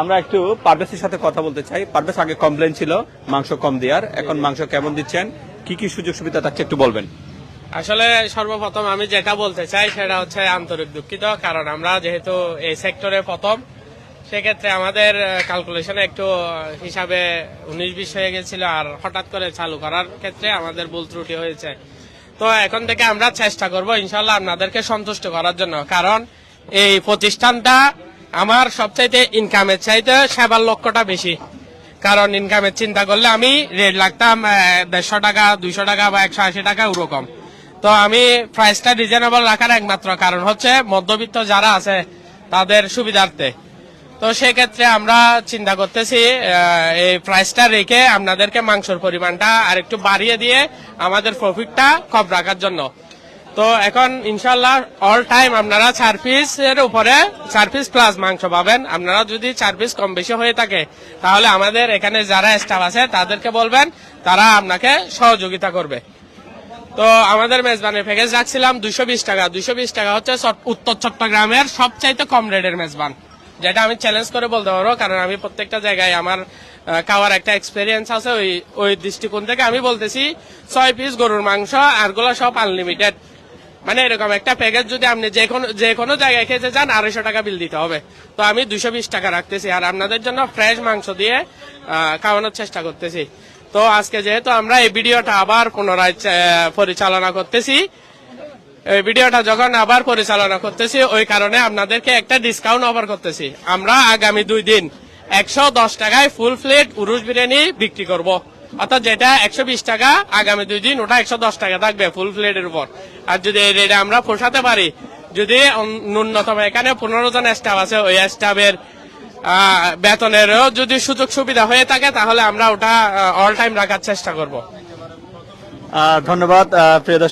আমরা একটু পারভেজের সাথে কথা বলতে চাই। পারভেজ, আগে কমপ্লেন ছিল মাংস কম দেওয়ার, এখন মাংস কেমন দিচ্ছেন, কি কি সুযোগ সুবিধা থাকছে একটু বলবেন? আসলে সর্বপ্রথম আমি যেটা বলতে চাই সেটা হচ্ছে আন্তরিক দুঃখিত, কারণ আমরা যেহেতু এই সেক্টরে প্রথম, সেক্ষেত্রে আমাদের ক্যালকুলেশনে একটু হিসাবে 19-20 হয়ে গেছিল, আর হঠাৎ করে চালু করার ক্ষেত্রে আমাদের ভুল ত্রুটি হয়েছে। তো এখন থেকে আমরা চেষ্টা করব ইনশাল্লাহ আপনাদেরকে সন্তুষ্ট করার জন্য, কারণ এই প্রতিষ্ঠানটা আমার সবচাইতে ইনকামের চাইতে সেবার লক্ষ্যটা বেশি। কারণ ইনকামের চিন্তা করলে আমি রেট লাগতাম 150 টাকা, 200 টাকা বা 180 টাকা ওরকম। তো আমি প্রাইসটা রিজনেবল রাখার একমাত্র কারণ হচ্ছে মধ্যবিত্ত যারা আছে তাদের সুবিধার্থে। তো সেক্ষেত্রে আমরা চিন্তা করতেছি এই প্রাইসটা রেখে আপনাদেরকে মাংসের পরিমাণটা আর একটু বাড়িয়ে দিয়ে আমাদের প্রফিটটা কম রাখার জন্য। তো এখন ইনশাল্লাহ অল টাইম আপনারা 4 পিসের উপরে 4 পিস প্লাস মাংস পাবেন। আপনারা যদি 4 পিস কম বেশি হয়ে থাকে তাহলে আমাদের এখানে যারা স্টাফ আছে তাদেরকে বলবেন, তারা আপনাকে সহযোগিতা করবে। তো আমাদের মেজবানের প্যাকেজ রাখছিলাম 220 টাকা। 220 টাকা হচ্ছে উত্তর চট্টগ্রামের সবচাইতে কম রেটের মেজবান, যেটা আমি চ্যালেঞ্জ করে বলতে পারবো, কারণ আমি প্রত্যেকটা জায়গায় আমার খাওয়ার একটা এক্সপেরিয়েন্স আছে। ওই দৃষ্টিকোণ থেকে আমি বলতেছি 6 পিস গরুর মাংস আরগুলো সব আনলিমিটেড। মানে এরকম একটা প্যাকেজ যদি আপনি যে কোনো জায়গায় খেতে চান 250 টাকা বিল দিতে হবে। তো আমি 220 টাকা রাখতেছি, আর আপনাদের জন্য ফ্রেশ মাংস দিয়ে খাওয়ানোর চেষ্টা করতেছি। তো আজকে যেহেতু আমরা এই ভিডিওটা আবার পুনরায় পরিচালনা করতেছি, এই ভিডিওটা যখন আবার পরিচালনা করতেছি ওই কারণে আপনাদেরকে একটা ডিসকাউন্ট অফার করতেছি। আমরা আগামী 2 দিন 110 টাকায় ফুল প্লেট উরুস বিরিয়ানি বিক্রি করব। অর্থাৎ যেটা 120 টাকা, আগামী 2 দিন ওটা 110 টাকা থাকবে ফুল প্লেটের উপর। আর যদি এই রেটে আমরা পোষাতে পারি, যদি ন্যূনতম এখানে 15 জন স্টাফ আছে, ওই স্টাফের বেতনেরও যদি সুযোগ সুবিধা হয়ে থাকে তাহলে আমরা ওটা অল টাইম রাখার চেষ্টা করব। ধন্যবাদ প্রিয় দর্শক।